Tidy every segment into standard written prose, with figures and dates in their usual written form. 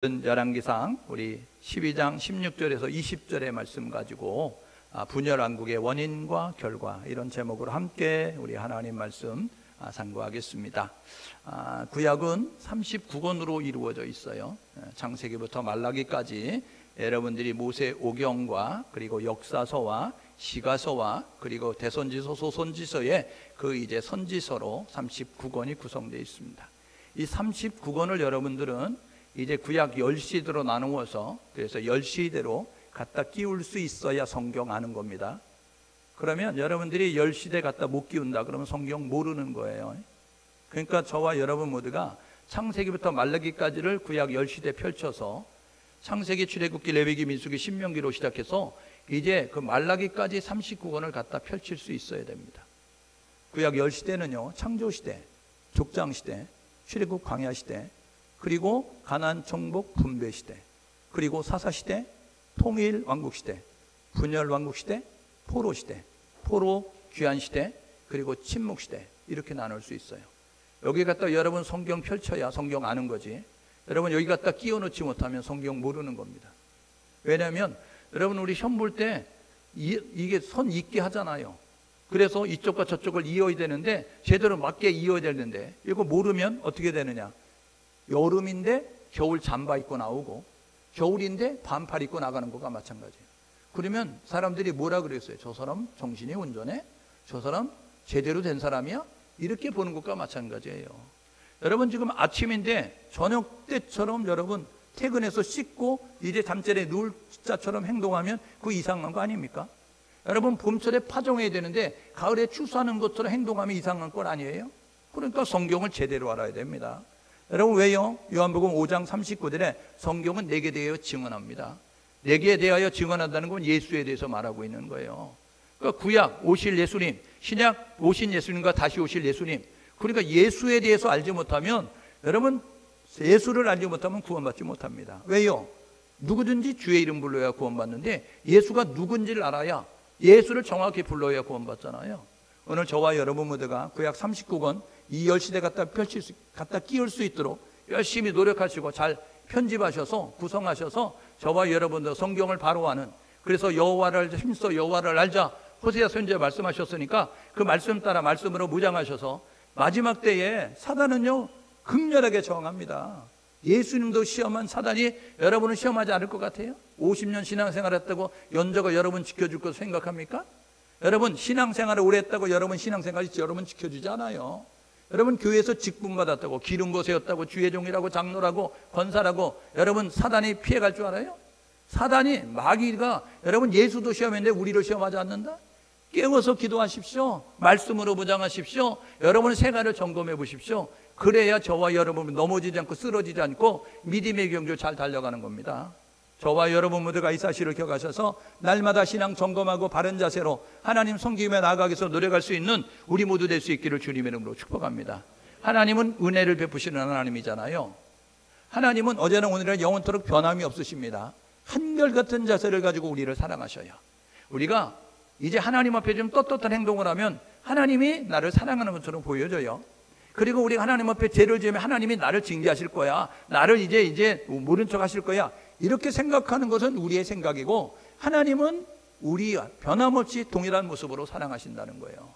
열왕기상 우리 12장 16절에서 20절의 말씀 가지고 분열왕국의 원인과 결과, 이런 제목으로 함께 우리 하나님 말씀 상고하겠습니다. 구약은 39권으로 이루어져 있어요. 창세기부터 말라기까지 여러분들이 모세 오경과 그리고 역사서와 시가서와 그리고 대선지서, 소선지서의 그 이제 선지서로 39권이 구성되어 있습니다. 이 39권을 여러분들은 이제 구약 10시대로 나누어서, 그래서 10시대로 갖다 끼울 수 있어야 성경 아는 겁니다. 그러면 여러분들이 10시대 갖다 못 끼운다 그러면 성경 모르는 거예요. 그러니까 저와 여러분 모두가 창세기부터 말라기까지를 구약 10시대 펼쳐서 창세기, 출애굽기, 레위기, 민수기, 신명기로 시작해서 이제 그 말라기까지 39권을 갖다 펼칠 수 있어야 됩니다. 구약 10시대는요, 창조시대, 족장시대, 출애굽 광야시대, 그리고 가나안 정복 분배시대, 그리고 사사시대, 통일 왕국시대, 분열 왕국시대, 포로시대, 포로 귀환시대, 그리고 침묵시대, 이렇게 나눌 수 있어요. 여기 갖다 여러분 성경 펼쳐야 성경 아는 거지, 여러분 여기 갖다 끼워 넣지 못하면 성경 모르는 겁니다. 왜냐하면 여러분 우리 시험 볼 때 이게 선 있게 하잖아요. 그래서 이쪽과 저쪽을 이어야 되는데 제대로 맞게 이어야 되는데 이거 모르면 어떻게 되느냐, 여름인데 겨울 잠바 입고 나오고 겨울인데 반팔 입고 나가는 거가 마찬가지예요. 그러면 사람들이 뭐라 그랬어요? 저 사람 정신이 온전해? 저 사람 제대로 된 사람이야? 이렇게 보는 것과 마찬가지예요. 여러분 지금 아침인데 저녁 때처럼 여러분 퇴근해서 씻고 이제 잠자리에 누울 자처럼 행동하면 그 이상한 거 아닙니까? 여러분 봄철에 파종해야 되는데 가을에 추수하는 것처럼 행동하면 이상한 건 아니에요? 그러니까 성경을 제대로 알아야 됩니다. 여러분 왜요? 요한복음 5장 39절에 성경은 내게 대하여 증언합니다. 내게 대하여 증언한다는 건 예수에 대해서 말하고 있는 거예요. 그러니까 구약 오실 예수님, 신약 오신 예수님과 다시 오실 예수님, 그러니까 예수에 대해서 알지 못하면, 여러분 예수를 알지 못하면 구원받지 못합니다. 왜요? 누구든지 주의 이름 불러야 구원받는데 예수가 누군지를 알아야, 예수를 정확히 불러야 구원받잖아요. 오늘 저와 여러분 모두가 구약 39권 이 10시대 갖다 끼울 수 있도록 열심히 노력하시고 잘 편집하셔서 구성하셔서 저와 여러분도 성경을 바로 아는, 그래서 여호와를 힘써 여호와를 알자 호세아 선지자 말씀하셨으니까 그 말씀 따라 말씀으로 무장하셔서 마지막 때에 사단은요 극렬하게 저항합니다. 예수님도 시험한 사단이 여러분을 시험하지 않을 것 같아요? 50년 신앙생활 했다고 연저가 여러분 지켜줄 것 생각합니까? 여러분 신앙생활을 오래 했다고 여러분 신앙생활이 여러분 지켜주지 않아요. 여러분 교회에서 직분 받았다고, 기름 부으셨다고, 주의 종이라고, 장로라고, 권사라고 여러분 사단이 피해갈 줄 알아요? 사단이, 마귀가 여러분 예수도 시험했는데 우리를 시험하지 않는다? 깨워서 기도하십시오. 말씀으로 무장하십시오. 여러분 생활을 점검해 보십시오. 그래야 저와 여러분 넘어지지 않고 쓰러지지 않고 믿음의 경주 잘 달려가는 겁니다. 저와 여러분 모두가 이 사실을 기억하셔서 날마다 신앙 점검하고 바른 자세로 하나님 섬기며 나아가기 위해서 노력할 수 있는 우리 모두 될 수 있기를 주님의 이름으로 축복합니다. 하나님은 은혜를 베푸시는 하나님이잖아요. 하나님은 어제나 오늘이나 영원토록 변함이 없으십니다. 한결같은 자세를 가지고 우리를 사랑하셔요. 우리가 이제 하나님 앞에 좀 떳떳한 행동을 하면 하나님이 나를 사랑하는 것처럼 보여져요. 그리고 우리가 하나님 앞에 죄를 지으면 하나님이 나를 징계하실 거야, 나를 이제 모른 척 하실 거야, 이렇게 생각하는 것은 우리의 생각이고, 하나님은 우리와 변함없이 동일한 모습으로 사랑하신다는 거예요.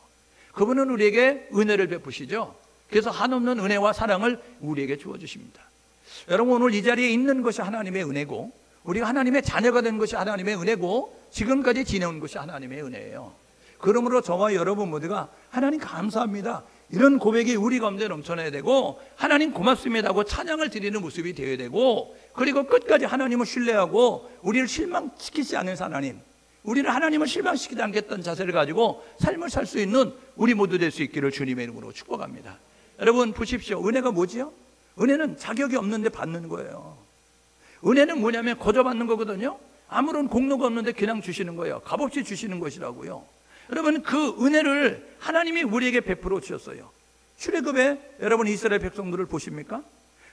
그분은 우리에게 은혜를 베푸시죠. 그래서 한없는 은혜와 사랑을 우리에게 주어주십니다. 여러분 오늘 이 자리에 있는 것이 하나님의 은혜고, 우리가 하나님의 자녀가 된 것이 하나님의 은혜고, 지금까지 지내온 것이 하나님의 은혜예요. 그러므로 저와 여러분 모두가 하나님 감사합니다, 이런 고백이 우리 가운데 넘쳐나야 되고, 하나님 고맙습니다 하고 찬양을 드리는 모습이 되어야 되고, 그리고 끝까지 하나님을 신뢰하고 우리를 실망시키지 않는 하나님, 우리를 하나님을 실망시키지 않겠다는 자세를 가지고 삶을 살 수 있는 우리 모두 될 수 있기를 주님의 이름으로 축복합니다. 여러분 보십시오. 은혜가 뭐지요? 은혜는 자격이 없는데 받는 거예요. 은혜는 뭐냐면 거저 받는 거거든요. 아무런 공로가 없는데 그냥 주시는 거예요. 값없이 주시는 것이라고요. 여러분 그 은혜를 하나님이 우리에게 베풀어 주셨어요. 출애굽에 여러분 이스라엘 백성들을 보십니까?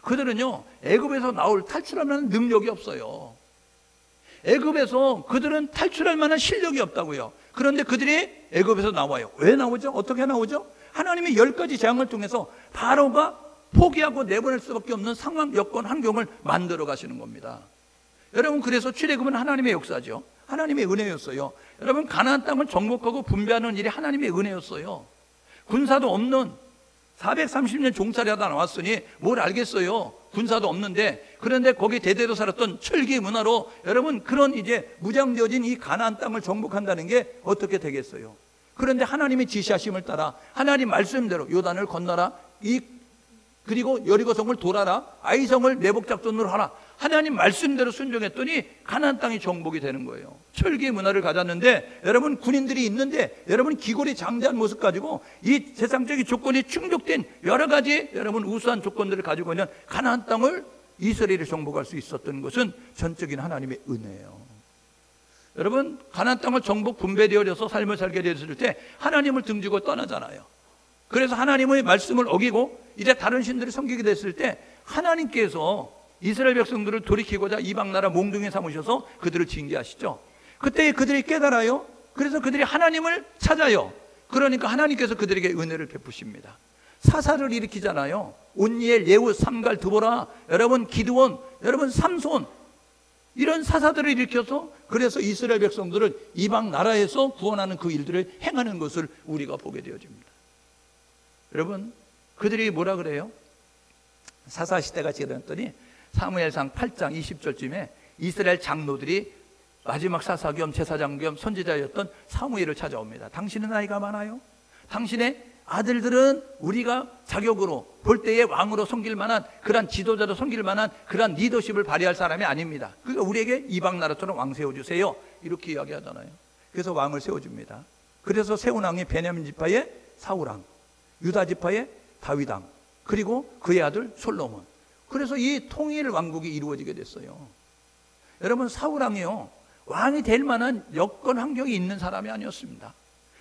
그들은요 애굽에서 탈출할 만한 능력이 없어요. 애굽에서 그들은 탈출할 만한 실력이 없다고요. 그런데 그들이 애굽에서 나와요. 왜 나오죠? 어떻게 나오죠? 하나님이 10가지 재앙을 통해서 바로가 포기하고 내보낼 수밖에 없는 상황, 여건, 환경을 만들어 가시는 겁니다. 여러분, 그래서 출애굽은 하나님의 역사죠. 하나님의 은혜였어요. 여러분, 가나안 땅을 정복하고 분배하는 일이 하나님의 은혜였어요. 군사도 없는 430년 종살이하다 나왔으니 뭘 알겠어요. 군사도 없는데. 그런데 거기 대대로 살았던 철기 문화로 여러분, 그런 이제 무장되어진 이 가나안 땅을 정복한다는 게 어떻게 되겠어요? 그런데 하나님의 지시하심을 따라 하나님 말씀대로 요단을 건너라, 그리고 여리고성을 돌아라, 아이성을 내복 작전으로 하라, 하나님 말씀대로 순종했더니 가나안 땅이 정복이 되는 거예요. 철기의 문화를 가졌는데 여러분, 군인들이 있는데 여러분, 기골이 장대한 모습 가지고 이 세상적인 조건이 충족된 여러 가지 여러분 우수한 조건들을 가지고 있는 가나안 땅을 이스라엘이 정복할 수 있었던 것은 전적인 하나님의 은혜예요. 여러분, 가나안 땅을 정복 분배되어져서 삶을 살게 되었을 때 하나님을 등지고 떠나잖아요. 그래서 하나님의 말씀을 어기고 이제 다른 신들을 섬기게 됐을 때 하나님께서 이스라엘 백성들을 돌이키고자 이방 나라 몽둥이 삼으셔서 그들을 징계하시죠. 그때 그들이 깨달아요. 그래서 그들이 하나님을 찾아요. 그러니까 하나님께서 그들에게 은혜를 베푸십니다. 사사를 일으키잖아요. 온니엘, 예후, 삼갈, 드보라, 여러분 기드온, 여러분 삼손, 이런 사사들을 일으켜서 그래서 이스라엘 백성들을 이방 나라에서 구원하는 그 일들을 행하는 것을 우리가 보게 되어집니다. 여러분, 그들이 뭐라 그래요? 사사시대가 지났더니 사무엘상 8장 20절쯤에 이스라엘 장로들이 마지막 사사 겸 제사장 겸 선지자였던 사무엘을 찾아옵니다. 당신은 나이가 많아요? 당신의 아들들은 우리가 자격으로 볼 때에 왕으로 섬길 만한 그런 지도자로 섬길 만한 그런 리더십을 발휘할 사람이 아닙니다. 그러니까 우리에게 이방 나라처럼 왕 세워주세요, 이렇게 이야기하잖아요. 그래서 왕을 세워줍니다. 그래서 세운 왕이 베냐민 지파의 사울왕, 유다 지파의 다윗왕, 그리고 그의 아들 솔로몬. 그래서 이 통일 왕국이 이루어지게 됐어요. 여러분, 사울왕이요, 왕이 될 만한 여건 환경이 있는 사람이 아니었습니다.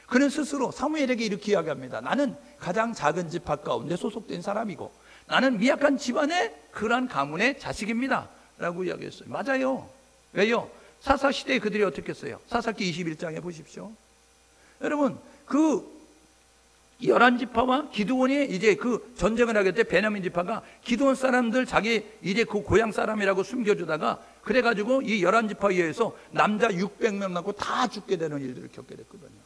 그는 스스로 사무엘에게 이렇게 이야기합니다. 나는 가장 작은 지파 가운데 소속된 사람이고 나는 미약한 집안의 그러한 가문의 자식입니다 라고 이야기했어요. 맞아요. 왜요? 사사시대에 그들이 어떻게 했어요? 사사기 21장에 보십시오. 여러분, 그 11지파와 기드온이 이제 그 전쟁을 하게 때 베냐민 지파가 기드온 사람들 자기 이제 그 고향 사람이라고 숨겨주다가 그래가지고 이 11지파에 의해서 남자 600명 낳고 다 죽게 되는 일들을 겪게 됐거든요.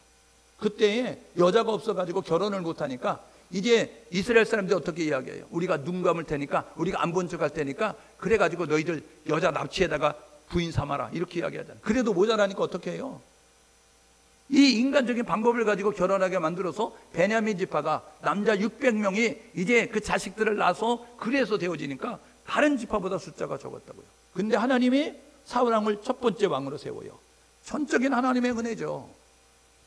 그때에 여자가 없어가지고 결혼을 못하니까 이제 이스라엘 사람들이 어떻게 이야기해요? 우리가 눈 감을 테니까, 우리가 안 본 척 할 테니까 그래가지고 너희들 여자 납치에다가 부인 삼아라, 이렇게 이야기하잖아요. 그래도 모자라니까 어떻게 해요? 이 인간적인 방법을 가지고 결혼하게 만들어서 베냐민 지파가 남자 600명이 이제 그 자식들을 낳아서 그래서 되어지니까 다른 지파보다 숫자가 적었다고요. 근데 하나님이 사울왕을 첫 번째 왕으로 세워요. 전적인 하나님의 은혜죠.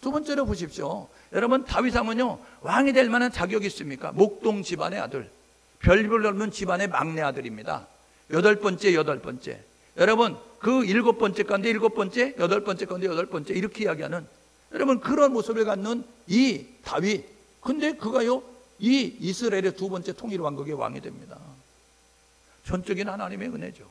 두 번째로 보십시오. 여러분, 다윗왕은요, 왕이 될 만한 자격이 있습니까? 목동 집안의 아들, 별별 없는 집안의 막내 아들입니다. 8번째. 여러분, 그 7번째 가운데 7번째, 8번째 가운데 8번째, 이렇게 이야기하는 여러분 그런 모습을 갖는 이 다윗. 근데 그가요, 이 이스라엘의 두 번째 통일 왕국의 왕이 됩니다. 전적인 하나님의 은혜죠.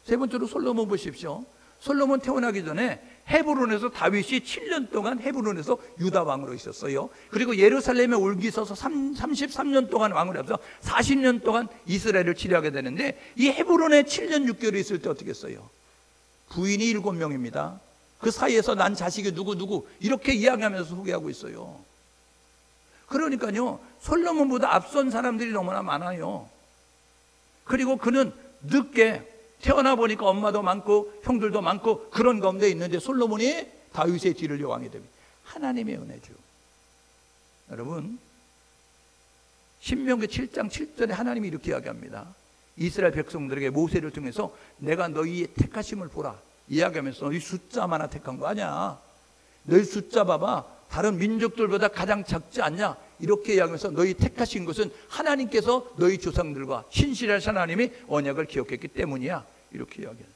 세 번째로 솔로몬 보십시오. 솔로몬 태어나기 전에 헤브론에서 다윗이 7년 동안 헤브론에서 유다 왕으로 있었어요. 그리고 예루살렘에 올기 있어서 33년 동안 왕을 해서 40년 동안 이스라엘을 치료하게 되는데, 이 헤브론에 7년 6개월이 있을 때 어떻게 했어요? 부인이 7명입니다. 그 사이에서 난 자식이 누구 이렇게 이야기하면서 소개하고 있어요. 그러니까요, 솔로몬보다 앞선 사람들이 너무나 많아요. 그리고 그는 늦게 태어나 보니까 엄마도 많고 형들도 많고 그런 가운데 있는데 솔로몬이 다윗의 뒤를 여왕이 됩니다. 하나님의 은혜죠. 여러분, 신명기 7장 7절에 하나님이 이렇게 이야기합니다. 이스라엘 백성들에게 모세를 통해서 내가 너희의 택하심을 보라 이야기하면서, 너희 숫자 하나 택한 거 아니야, 너희 숫자 봐봐, 다른 민족들보다 가장 작지 않냐, 이렇게 이야기하면서 너희 택하신 것은 하나님께서 너희 조상들과 신실하신 하나님이 언약을 기억했기 때문이야, 이렇게 이야기해요.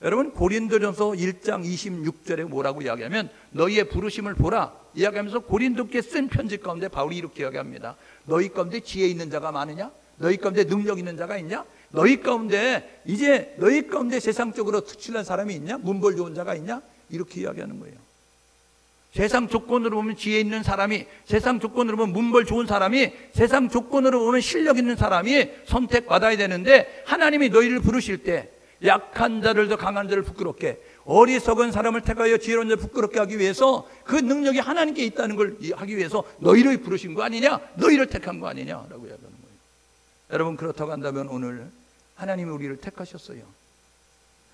여러분, 고린도전서 1장 26절에 뭐라고 이야기하면 너희의 부르심을 보라 이야기하면서 고린도께 쓴 편지 가운데 바울이 이렇게 이야기합니다. 너희 가운데 지혜 있는 자가 많으냐? 너희 가운데 능력 있는 자가 있냐? 너희 가운데 세상적으로 특출난 사람이 있냐? 문벌 좋은 자가 있냐? 이렇게 이야기하는 거예요. 세상 조건으로 보면 지혜 있는 사람이, 세상 조건으로 보면 문벌 좋은 사람이, 세상 조건으로 보면 실력 있는 사람이 선택받아야 되는데, 하나님이 너희를 부르실 때 약한 자를 더 강한 자를 부끄럽게, 어리석은 사람을 택하여 지혜로운 자를 부끄럽게 하기 위해서, 그 능력이 하나님께 있다는 걸 하기 위해서 너희를 부르신 거 아니냐, 너희를 택한 거 아니냐라고 이야기하는 거예요. 여러분, 그렇다고 한다면 오늘 하나님이 우리를 택하셨어요.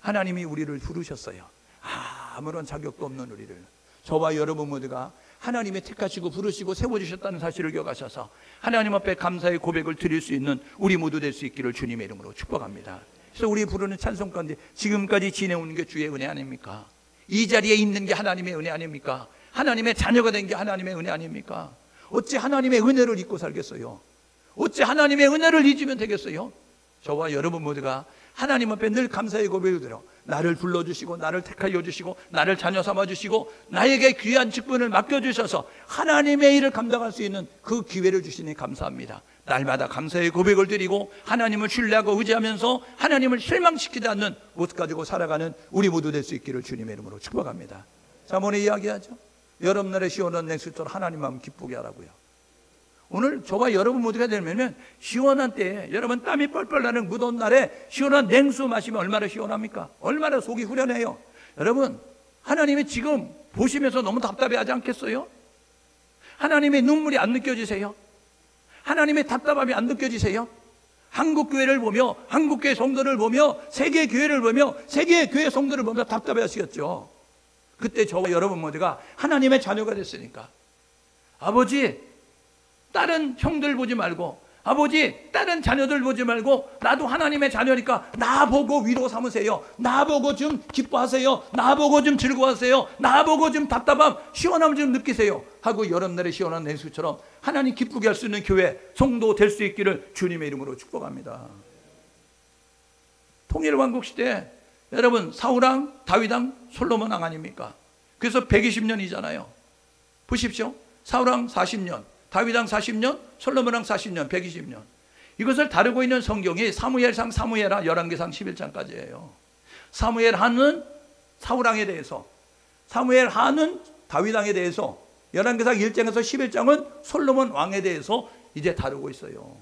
하나님이 우리를 부르셨어요. 아무런 자격도 없는 우리를, 저와 여러분 모두가 하나님이 택하시고 부르시고 세워주셨다는 사실을 기억하셔서 하나님 앞에 감사의 고백을 드릴 수 있는 우리 모두 될 수 있기를 주님의 이름으로 축복합니다. 그래서 우리 부르는 찬송 가운데 지금까지 지내온 게 주의 은혜 아닙니까? 이 자리에 있는 게 하나님의 은혜 아닙니까? 하나님의 자녀가 된 게 하나님의 은혜 아닙니까? 어찌 하나님의 은혜를 잊고 살겠어요? 어찌 하나님의 은혜를 잊으면 되겠어요? 저와 여러분 모두가 하나님 앞에 늘 감사의 고백을 드려, 나를 불러주시고 나를 택하여 주시고 나를 자녀 삼아주시고 나에게 귀한 직분을 맡겨주셔서 하나님의 일을 감당할 수 있는 그 기회를 주시니 감사합니다. 날마다 감사의 고백을 드리고 하나님을 신뢰하고 의지하면서 하나님을 실망시키지 않는 모습 가지고 살아가는 우리 모두 될 수 있기를 주님의 이름으로 축복합니다. 자, 오늘 이야기하죠. 여러분들의 시원한 냉수처럼 하나님 마음 기쁘게 하라고요. 오늘 저와 여러분 모두가 되면 시원한 때에, 여러분 땀이 뻘뻘 나는 무더운 날에 시원한 냉수 마시면 얼마나 시원합니까? 얼마나 속이 후련해요. 여러분, 하나님이 지금 보시면서 너무 답답해하지 않겠어요? 하나님의 눈물이 안 느껴지세요? 하나님의 답답함이 안 느껴지세요? 한국교회를 보며, 한국교회 성도를 보며, 세계교회를 보며, 세계교회 성도를 보며 답답해 하시겠죠. 그때 저와 여러분 모두가 하나님의 자녀가 됐으니까, 아버지, 다른 형들 보지 말고, 아버지, 다른 자녀들 보지 말고 나도 하나님의 자녀니까 나보고 위로 삼으세요. 나보고 좀 기뻐하세요. 나보고 좀 즐거워하세요. 나보고 좀 답답함, 시원함 좀 느끼세요 하고 여러분들의 시원한 냉수처럼 하나님 기쁘게 할 수 있는 교회, 성도 될 수 있기를 주님의 이름으로 축복합니다. 통일왕국 시대, 여러분 사울왕, 다윗왕, 솔로몬왕 아닙니까? 그래서 120년이잖아요. 보십시오. 사울왕 40년, 다윗왕 40년, 솔로몬왕 40년, 120년. 이것을 다루고 있는 성경이 사무엘상, 사무엘하, 열왕기상 11장까지예요. 사무엘하는 사울왕에 대해서, 사무엘하는 다윗왕에 대해서, 열왕기상 1장에서 11장은 솔로몬 왕에 대해서 이제 다루고 있어요.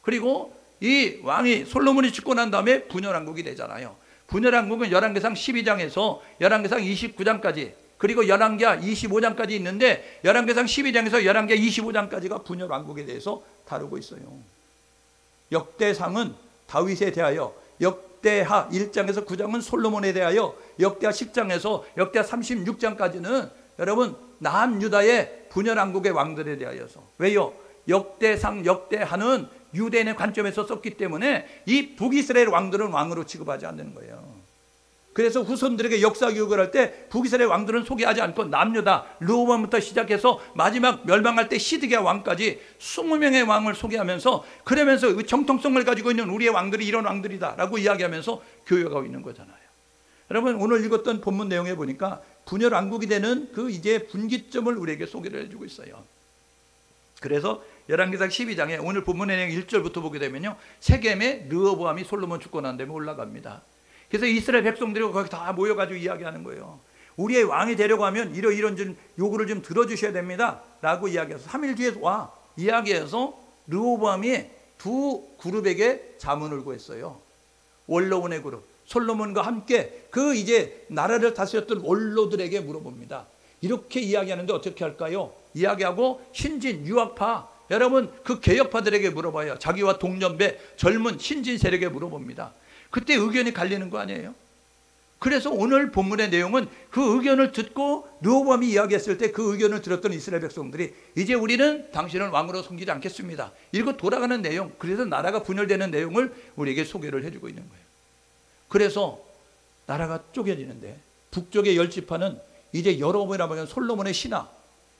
그리고 이 왕이, 솔로몬이 죽고 난 다음에 분열왕국이 되잖아요. 분열왕국은 열왕기상 12장에서 열왕기상 29장까지, 그리고 열왕기하 25장까지 있는데 열왕기상 12장에서 열왕기하 25장까지가 분열왕국에 대해서 다루고 있어요. 역대상은 다윗에 대하여, 역대하 1장에서 9장은 솔로몬에 대하여, 역대하 10장에서 역대하 36장까지는 여러분 남유다의 분열왕국의 왕들에 대하여서. 왜요? 역대상, 역대하는 유대인의 관점에서 썼기 때문에 이 북이스라엘 왕들은 왕으로 취급하지 않는 거예요. 그래서 후손들에게 역사 교육을 할 때 북이스라엘 왕들은 소개하지 않고 남유다, 르호보암부터 시작해서 마지막 멸망할 때 시드기야 왕까지 20명의 왕을 소개하면서, 그러면서 정통성을 가지고 있는 우리의 왕들이 이런 왕들이다 라고 이야기하면서 교육하고 있는 거잖아요. 여러분, 오늘 읽었던 본문 내용에 보니까 분열왕국이 되는 그 이제 분기점을 우리에게 소개를 해주고 있어요. 그래서 열왕기상 12장에 오늘 본문의 내용 1절부터 보게 되면요, 세겜에 르호보암이 솔로몬 죽고 난 다음에 올라갑니다. 그래서 이스라엘 백성들이 거기 다 모여가지고 이야기하는 거예요. 우리의 왕이 되려고 하면 이런 좀 요구를 좀 들어주셔야 됩니다 라고 이야기해서 3일 뒤에 와 이야기해서 르호보암이 두 그룹에게 자문을 구했어요. 원로원의 그룹, 솔로몬과 함께 그 이제 나라를 다스렸던 원로들에게 물어봅니다. 이렇게 이야기하는데 어떻게 할까요? 이야기하고 신진 유학파, 여러분 그 개혁파들에게 물어봐요. 자기와 동년배 젊은 신진 세력에 물어봅니다. 그때 의견이 갈리는 거 아니에요? 그래서 오늘 본문의 내용은 그 의견을 듣고 르호보암이 이야기했을 때 그 의견을 들었던 이스라엘 백성들이 이제 우리는 당신을 왕으로 섬기지 않겠습니다. 이거 돌아가는 내용, 그래서 나라가 분열되는 내용을 우리에게 소개를 해주고 있는 거예요. 그래서 나라가 쪼개지는데 북쪽의 10지파는 이제 여로보암이라고 하는 솔로몬의 신하,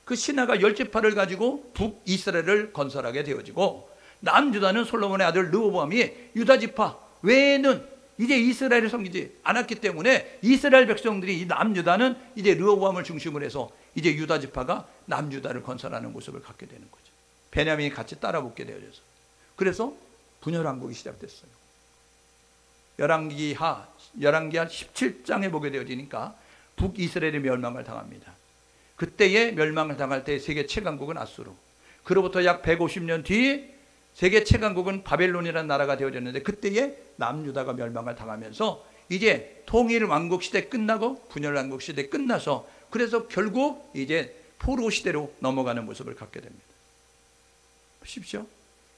그 신하가 10지파를 가지고 북이스라엘을 건설하게 되어지고, 남유다는 솔로몬의 아들 르호보암이 유다지파 외에는 이제 이스라엘을 섬기지 않았기 때문에 이스라엘 백성들이, 이 남유다는 이제 르호보암을 중심으로 해서 이제 유다 지파가 남유다를 건설하는 모습을 갖게 되는 거죠. 베냐민이 같이 따라붙게 되어져서. 그래서 분열왕국이 시작됐어요. 열왕기하 17장에 보게 되어지니까 북이스라엘이 멸망을 당합니다. 그때에 멸망을 당할 때 세계 최강국은 아수르. 그로부터 약 150년 뒤 세계 최강국은 바벨론이라는 나라가 되어졌는데, 그때에 남유다가 멸망을 당하면서 이제 통일 왕국 시대 끝나고 분열 왕국 시대 끝나서, 그래서 결국 이제 포로 시대로 넘어가는 모습을 갖게 됩니다. 보십시오.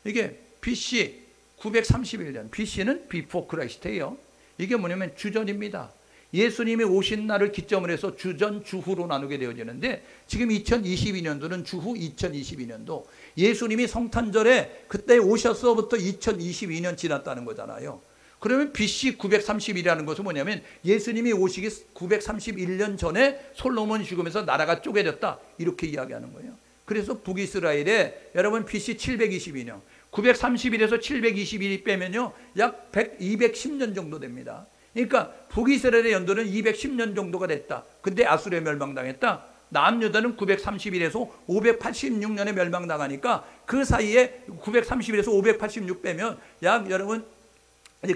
이게 BC 931년, BC는 Before Christ예요. 이게 뭐냐면 주전입니다. 예수님이 오신 날을 기점으로 해서 주전, 주후로 나누게 되어지는데, 지금 2022년도는 주후 2022년도, 예수님이 성탄절에 그때 오셔서부터 2022년 지났다는 거잖아요. 그러면 BC 931이라는 것은 뭐냐면 예수님이 오시기 931년 전에 솔로몬이 죽으면서 나라가 쪼개졌다, 이렇게 이야기하는 거예요. 그래서 북이스라엘에 여러분 BC 722년, 931에서 721이 빼면요 약 210년 정도 됩니다. 그러니까 북이스라엘의 연도는 210년 정도가 됐다. 근데 아수르에 멸망당했다. 남유다는 931에서 586년에 멸망당하니까 그 사이에 931에서 586 빼면 약 여러분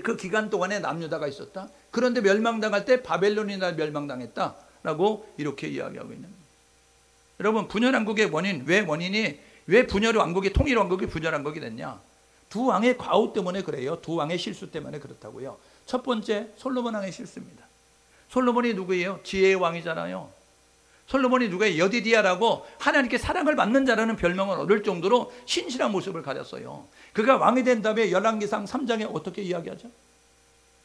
그 기간 동안에 남유다가 있었다. 그런데 멸망당할 때 바벨론이 날 멸망당했다라고 이렇게 이야기하고 있는 거예요. 여러분, 분열왕국의 원인, 왜 분열 왕국이, 통일 왕국이 분열 왕국이 됐냐? 두 왕의 과오 때문에 그래요. 두 왕의 실수 때문에 그렇다고요. 첫 번째, 솔로몬 왕의 실수입니다. 솔로몬이 누구예요? 지혜의 왕이잖아요. 솔로몬이 누구예요? 여디디아라고 하나님께 사랑을 받는 자라는 별명을 얻을 정도로 신실한 모습을 가졌어요. 그가 왕이 된 다음에 열왕기상 3장에 어떻게 이야기하죠?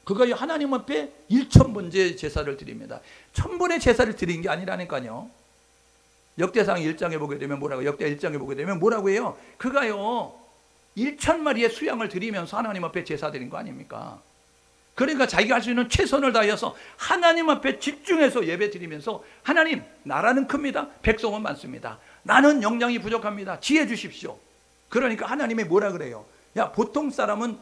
그가 하나님 앞에 1000번째 제사를 드립니다. 1000번의 제사를 드린 게 아니라니까요. 역대상 1장에 보게 되면 뭐라고, 역대 1장에 보게 되면 뭐라고 해요? 그가요 1000마리의 수양을 드리면서 하나님 앞에 제사 드린 거 아닙니까? 그러니까 자기가 할 수 있는 최선을 다해서 하나님 앞에 집중해서 예배 드리면서, 하나님, 나라는 큽니다. 백성은 많습니다. 나는 역량이 부족합니다. 지혜 주십시오. 그러니까 하나님이 뭐라 그래요? 야, 보통 사람은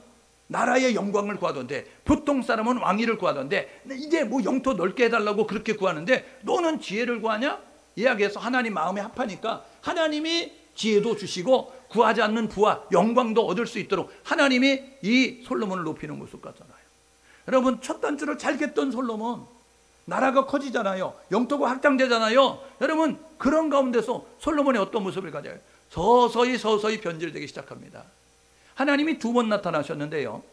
나라의 영광을 구하던데, 보통 사람은 왕위를 구하던데, 이제 뭐 영토 넓게 해달라고 그렇게 구하는데 너는 지혜를 구하냐? 이야기해서 하나님 마음에 합하니까 하나님이 지혜도 주시고 구하지 않는 부와 영광도 얻을 수 있도록 하나님이 이 솔로몬을 높이는 모습 같잖아요. 여러분, 첫 단추를 잘 깼던 솔로몬, 나라가 커지잖아요. 영토가 확장되잖아요. 여러분, 그런 가운데서 솔로몬이 어떤 모습을 가져요? 서서히 변질되기 시작합니다. 하나님이 2번 나타나셨는데요,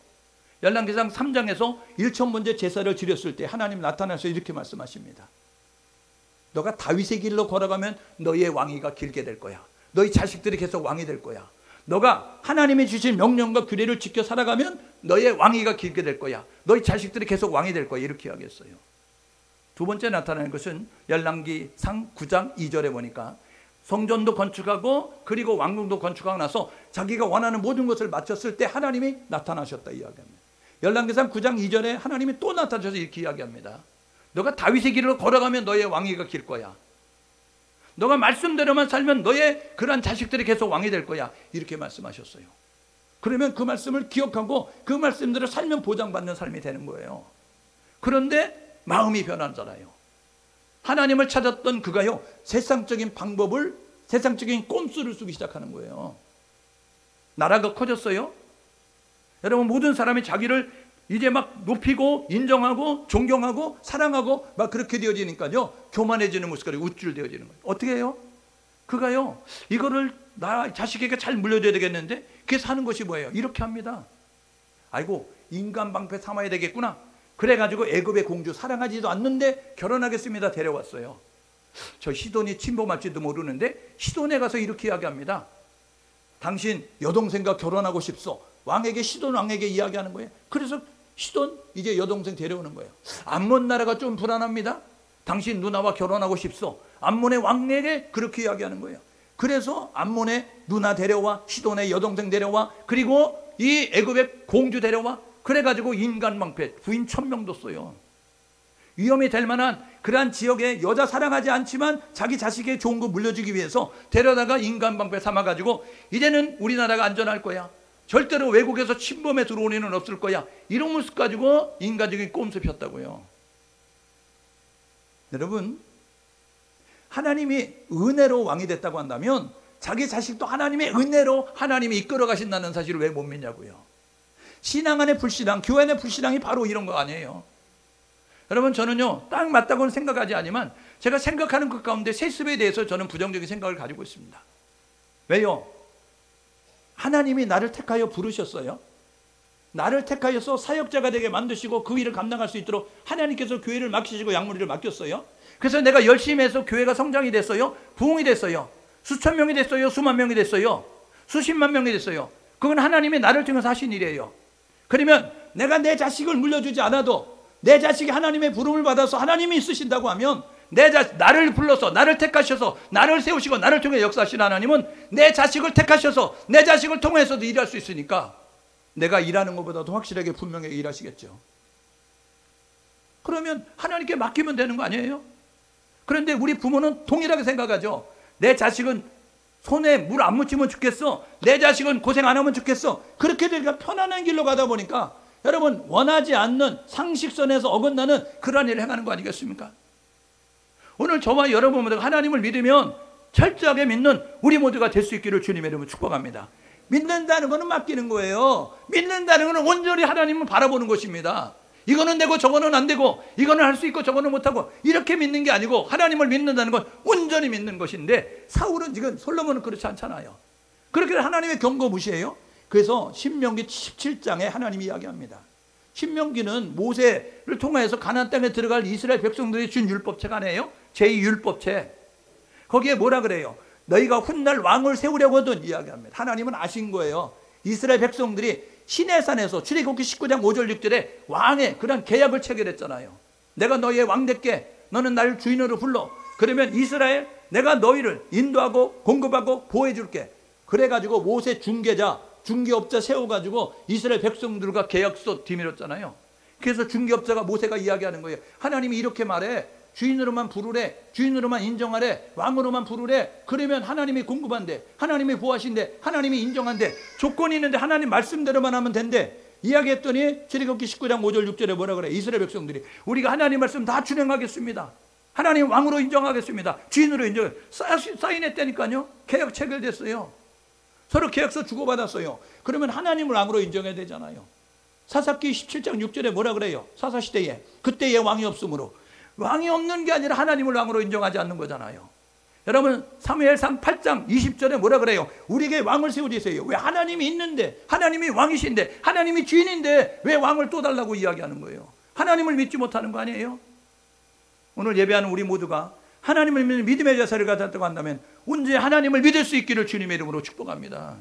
열왕기상 3장에서 1000번째 제사를 드렸을 때 하나님 나타나서 이렇게 말씀하십니다. 너가 다윗의 길로 걸어가면 너의 왕위가 길게 될 거야. 너희 자식들이 계속 왕이 될 거야. 너가 하나님이 주신 명령과 규례를 지켜 살아가면 너의 왕위가 길게 될 거야. 너희 자식들이 계속 왕이 될 거야. 이렇게 이야기했어요. 두 번째 나타나는 것은 열왕기상 9장 2절에 보니까 성전도 건축하고 그리고 왕궁도 건축하고 나서 자기가 원하는 모든 것을 마쳤을 때 하나님이 나타나셨다 이야기합니다. 열왕기상 9장 2절에 하나님이 또 나타나셔서 이렇게 이야기합니다. 너가 다윗의 길로 걸어가면 너의 왕위가 길 거야. 너가 말씀대로만 살면 너의 그러한 자식들이 계속 왕이 될 거야. 이렇게 말씀하셨어요. 그러면 그 말씀을 기억하고 그 말씀대로 살면 보장받는 삶이 되는 거예요. 그런데 마음이 변하잖아요. 하나님을 찾았던 그가요, 세상적인 방법을, 세상적인 꼼수를 쓰기 시작하는 거예요. 나라가 커졌어요. 여러분, 모든 사람이 자기를 이제 막 높이고 인정하고 존경하고 사랑하고 막 그렇게 되어지니까요, 교만해지는 모습까지 우쭐되어지는 거예요. 어떻게 해요? 그가요, 이거를 나 자식에게 잘 물려줘야 되겠는데, 그래서 하는 것이 뭐예요? 이렇게 합니다. 아이고, 인간 방패 삼아야 되겠구나. 그래가지고 애굽의 공주 사랑하지도 않는데 결혼하겠습니다 데려왔어요. 저 시돈이 침범할지도 모르는데 시돈에 가서 이렇게 이야기합니다. 당신 여동생과 결혼하고 싶소. 왕에게, 시돈 왕에게 이야기하는 거예요. 그래서 시돈 이제 여동생 데려오는 거예요. 암몬 나라가 좀 불안합니다. 당신 누나와 결혼하고 싶소. 암몬의 왕에게 그렇게 이야기하는 거예요. 그래서 암몬의 누나 데려와, 시돈의 여동생 데려와, 그리고 이 애굽의 공주 데려와. 그래가지고 인간방패 부인 1000명도 써요. 위험이 될 만한 그러한 지역에 여자 사랑하지 않지만 자기 자식에게 좋은 거 물려주기 위해서 데려다가 인간방패 삼아가지고 이제는 우리나라가 안전할 거야. 절대로 외국에서 침범에 들어올 일은 없을 거야. 이런 모습 가지고 인간적인 꼼수 폈다고요. 여러분, 하나님이 은혜로 왕이 됐다고 한다면 자기 자식도 하나님의 은혜로 하나님이 이끌어 가신다는 사실을 왜 못 믿냐고요. 신앙 안의 불신앙, 교회 안의 불신앙이 바로 이런 거 아니에요. 여러분, 저는요 딱 맞다고는 생각하지 않지만 제가 생각하는 것 가운데 세습에 대해서 저는 부정적인 생각을 가지고 있습니다. 왜요? 하나님이 나를 택하여 부르셨어요. 나를 택하여서 사역자가 되게 만드시고 그 일을 감당할 수 있도록 하나님께서 교회를 맡기시고 양무리를 맡겼어요. 그래서 내가 열심히 해서 교회가 성장이 됐어요. 부흥이 됐어요. 수천 명이 됐어요. 수만 명이 됐어요. 수십만 명이 됐어요. 그건 하나님이 나를 통해서 하신 일이에요. 그러면 내가 내 자식을 물려주지 않아도 내 자식이 하나님의 부름을 받아서 하나님이 쓰신다고 하면 나를 불러서 나를 택하셔서 나를 세우시고 나를 통해 역사하신 하나님은 내 자식을 택하셔서 내 자식을 통해서도 일할 수 있으니까 내가 일하는 것보다도 확실하게 분명하게 일하시겠죠. 그러면 하나님께 맡기면 되는 거 아니에요? 그런데 우리 부모는 동일하게 생각하죠. 내 자식은 손에 물 안 묻히면 좋겠어. 내 자식은 고생 안 하면 좋겠어. 그렇게 되니까 편안한 길로 가다 보니까 여러분, 원하지 않는 상식선에서 어긋나는 그러한 일을 행하는 거 아니겠습니까? 오늘 저와 여러분 모두가 하나님을 믿으면 철저하게 믿는 우리 모두가 될 수 있기를 주님의 이름으로 축복합니다. 믿는다는 것은 맡기는 거예요. 믿는다는 것은 온전히 하나님을 바라보는 것입니다. 이거는 되고 저거는 안 되고 이거는 할 수 있고 저거는 못하고 이렇게 믿는 게 아니고 하나님을 믿는다는 건 온전히 믿는 것인데 사울은 지금 솔로몬은 그렇지 않잖아요. 그렇게 하나님의 경고 무시해요. 그래서 신명기 17장에 하나님이 이야기합니다. 신명기는 모세를 통해서 가나안 땅에 들어갈 이스라엘 백성들이 준 율법책 아니에요? 제2율법책. 거기에 뭐라 그래요? 너희가 훗날 왕을 세우려거든 이야기합니다. 하나님은 아신 거예요. 이스라엘 백성들이 시내산에서 출애굽기 19장 5절 6절에 왕의 그런 계약을 체결했잖아요. 내가 너희의 왕 될게. 너는 나를 주인으로 불러. 그러면 이스라엘 내가 너희를 인도하고 공급하고 보호해 줄게. 그래가지고 모세 중개업자 세워가지고 이스라엘 백성들과 계약서 뒤밀었잖아요. 그래서 중개업자가 모세가 이야기하는 거예요. 하나님이 이렇게 말해. 주인으로만 부르래. 주인으로만 인정하래. 왕으로만 부르래. 그러면 하나님이 공급한대. 하나님이 보호하신대. 하나님이 인정한대. 조건이 있는데 하나님 말씀대로만 하면 된대. 이야기했더니 출애굽기 19장 5절 6절에 뭐라 그래? 이스라엘 백성들이 우리가 하나님 말씀 다 준행하겠습니다. 하나님 왕으로 인정하겠습니다. 주인으로 인정. 사인했다니까요. 계약 체결됐어요. 서로 계약서 주고받았어요. 그러면 하나님을 왕으로 인정해야 되잖아요. 사사기 17장 6절에 뭐라 그래요? 사사시대에 그때의 왕이 없으므로. 왕이 없는 게 아니라 하나님을 왕으로 인정하지 않는 거잖아요. 여러분 사무엘상 8장 20절에 뭐라 그래요? 우리에게 왕을 세워주세요. 왜? 하나님이 있는데, 하나님이 왕이신데, 하나님이 주인인데 왜 왕을 또 달라고 이야기하는 거예요? 하나님을 믿지 못하는 거 아니에요? 오늘 예배하는 우리 모두가 하나님을 믿는 믿음의 자세를 가졌다고 한다면 온전히 하나님을 믿을 수 있기를 주님의 이름으로 축복합니다.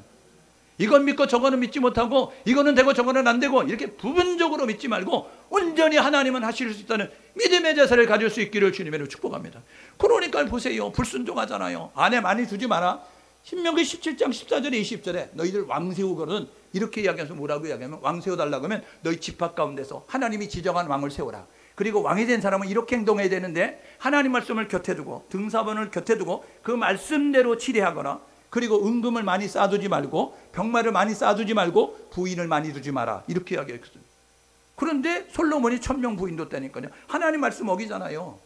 이건 믿고 저거는 믿지 못하고 이거는 되고 저거는 안 되고 이렇게 부분적으로 믿지 말고 온전히 하나님은 하실 수 있다는 믿음의 자세를 가질 수 있기를 주님으로 축복합니다. 그러니까 보세요. 불순종하잖아요. 아내 많이 두지 마라. 신명기 17장 14절에 20절에 너희들 왕 세우거든 이렇게 이야기해서 뭐라고 이야기하면 왕 세워달라고 하면 너희 집합 가운데서 하나님이 지정한 왕을 세워라. 그리고 왕이 된 사람은 이렇게 행동해야 되는데 하나님 말씀을 곁에 두고 등사본을 곁에 두고 그 말씀대로 치례하거나 그리고 은금을 많이 쌓아두지 말고 병마를 많이 쌓아두지 말고 부인을 많이 두지 마라 이렇게 이야기했거든요. 그런데 솔로몬이 1000명 부인 뒀다니까요. 하나님 말씀 어기잖아요.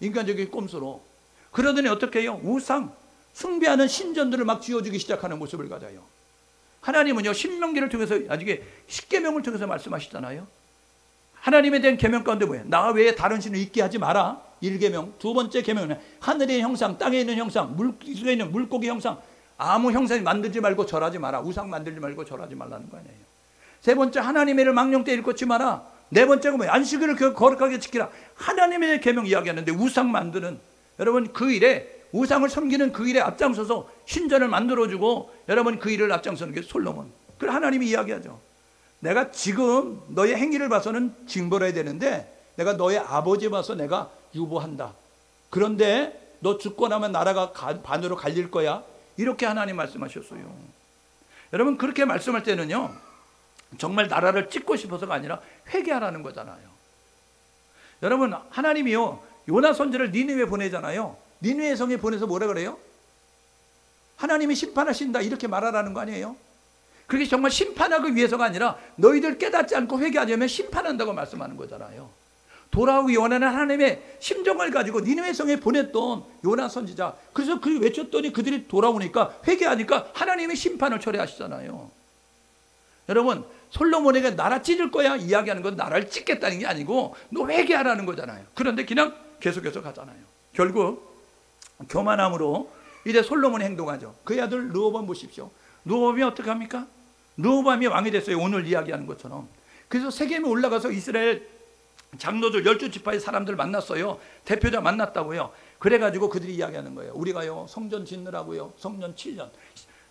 인간적인 꼼수로. 그러더니 어떻게 해요? 우상 숭배하는 신전들을 막 지어주기 시작하는 모습을 가져요. 하나님은요 신명기를 통해서 나중에 10계명을 통해서 말씀하시잖아요. 하나님에 대한 계명 가운데 뭐예요? 나 외에 다른 신을 있게 하지 마라. 1계명. 두 번째 계명은 하늘의 형상, 땅에 있는 형상, 물속에 있는 물고기 형상, 아무 형상 만들지 말고 절하지 마라. 우상 만들지 말고 절하지 말라는 거 아니에요. 세 번째 하나님의 망령 때 일컫지 마라. 네 번째가 뭐예요? 안식일을 거룩하게 지키라. 하나님의 계명 이야기하는데 우상 만드는 여러분 그 일에 우상을 섬기는 그 일에 앞장서서 신전을 만들어주고 여러분 그 일을 앞장서는 게 솔로몬. 그걸 하나님이 이야기하죠. 내가 지금 너의 행위를 봐서는 징벌해야 되는데 내가 너의 아버지 봐서 내가 유보한다. 그런데 너 죽고 나면 나라가 반으로 갈릴 거야. 이렇게 하나님 말씀하셨어요. 여러분 그렇게 말씀할 때는요 정말 나라를 찍고 싶어서가 아니라 회개하라는 거잖아요. 여러분 하나님이요 요나 선지를 니느웨에 보내잖아요. 니느웨 성에 보내서 뭐라 그래요? 하나님이 심판하신다 이렇게 말하라는 거 아니에요? 그게 정말 심판하기 위해서가 아니라 너희들 깨닫지 않고 회개하려면 심판한다고 말씀하는 거잖아요. 돌아오기 원하는 하나님의 심정을 가지고 니느웨 성에 보냈던 요나 선지자. 그래서 그 외쳤더니 그들이 돌아오니까 회개하니까 하나님이 심판을 철회하시잖아요. 여러분 솔로몬에게 나라 찢을 거야 이야기하는 건 나라를 찢겠다는 게 아니고 너 회개하라는 거잖아요. 그런데 그냥 계속해서 가잖아요. 결국 교만함으로 이제 솔로몬이 행동하죠. 그의 아들 르호보암 보십시오. 르호보암이 어떻게 합니까? 르호보암이 왕이 됐어요. 오늘 이야기하는 것처럼. 그래서 세겜에 올라가서 이스라엘 장로들 12지파의 사람들 만났어요. 대표자 만났다고요. 그래가지고 그들이 이야기하는 거예요. 우리가요 성전 짓느라고요, 성전 7년,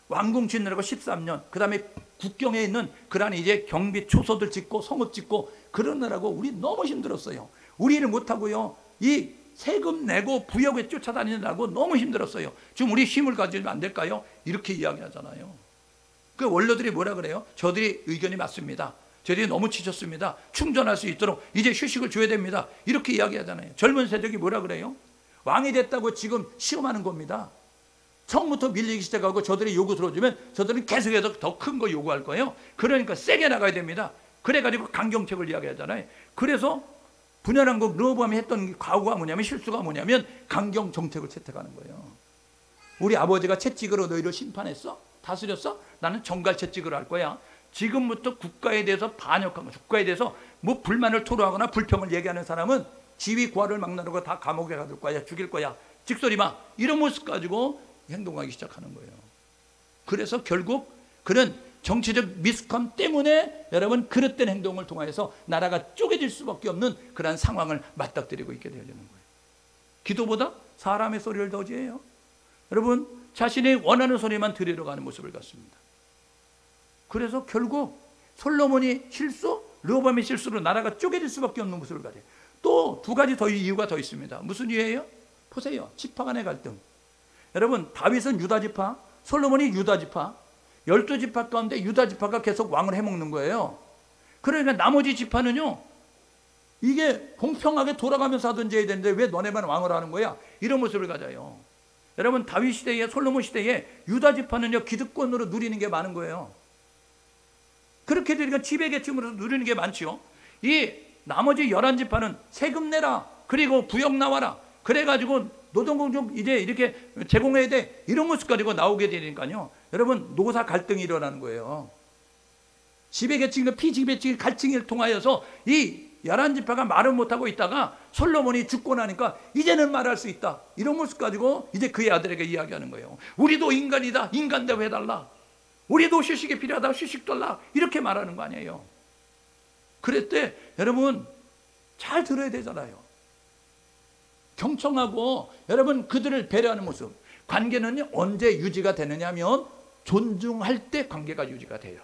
왕궁 짓느라고 13년, 그 다음에 국경에 있는 그러한 이제 경비 초소들 짓고 성읍 짓고 그러느라고 우리 너무 힘들었어요. 우리 일 못하고요 이 세금 내고 부역에 쫓아다니느라고 너무 힘들었어요. 지금 우리 힘을 가지면 안 될까요? 이렇게 이야기하잖아요. 그 원로들이 뭐라 그래요? 저들이 의견이 맞습니다. 저들이 너무 지쳤습니다. 충전할 수 있도록 이제 휴식을 줘야 됩니다. 이렇게 이야기하잖아요. 젊은 세력이 뭐라 그래요? 왕이 됐다고 지금 시험하는 겁니다. 처음부터 밀리기 시작하고 저들이 요구 들어주면 저들은 계속해서 더 큰 거 요구할 거예요. 그러니까 세게 나가야 됩니다. 그래가지고 강경책을 이야기하잖아요. 그래서 분열왕국 르호보암이 했던 과거가 뭐냐면, 실수가 뭐냐면 강경정책을 채택하는 거예요. 우리 아버지가 채찍으로 너희를 심판했어? 다스렸어? 나는 정갈 채찍으로 할 거야. 지금부터 국가에 대해서 반역하고 국가에 대해서 뭐 불만을 토로하거나 불평을 얘기하는 사람은 지위 구하를 막나르고 다 감옥에 가둘 거야, 죽일 거야, 찍소리 마, 이런 모습 가지고 행동하기 시작하는 거예요. 그래서 결국 그런 정치적 미숙함 때문에 여러분 그릇된 행동을 통해서 나라가 쪼개질 수밖에 없는 그런 상황을 맞닥뜨리고 있게 되어지는 거예요. 기도보다 사람의 소리를 더 지어요. 여러분 자신이 원하는 소리만 들으러 가는 모습을 갖습니다. 그래서 결국 솔로몬이 실수, 르호보암의 실수로 나라가 쪼개질 수밖에 없는 모습을 가져요. 또 두 가지 더 이유가 더 있습니다. 무슨 이유예요? 보세요. 지파 간의 갈등. 여러분 다윗은 유다지파, 솔로몬이 유다지파, 12지파 가운데 유다지파가 계속 왕을 해먹는 거예요. 그러니까 나머지 지파는요 이게 공평하게 돌아가면서 하든지 해야 되는데 왜 너네만 왕을 하는 거야? 이런 모습을 가져요. 여러분 다윗 시대에, 솔로몬 시대에 유다지파는요 기득권으로 누리는 게 많은 거예요. 그렇게 되니까 지배계층으로서 누리는 게 많지요. 이 나머지 11지파는 세금 내라, 그리고 부역 나와라, 그래가지고 노동공정 이제 이렇게 제공해야 돼, 이런 모습 가지고 나오게 되니까요 여러분 노사 갈등이 일어나는 거예요. 지배계층과 피지배층의 갈등을 통하여서 이 11지파가 말을 못하고 있다가 솔로몬이 죽고 나니까 이제는 말할 수 있다, 이런 모습 가지고 이제 그의 아들에게 이야기하는 거예요. 우리도 인간이다, 인간대로 해달라, 우리도 휴식이 필요하다, 휴식 달라, 이렇게 말하는 거 아니에요. 그랬대. 여러분 잘 들어야 되잖아요. 경청하고 여러분 그들을 배려하는 모습. 관계는 언제 유지가 되느냐 하면 존중할 때 관계가 유지가 돼요.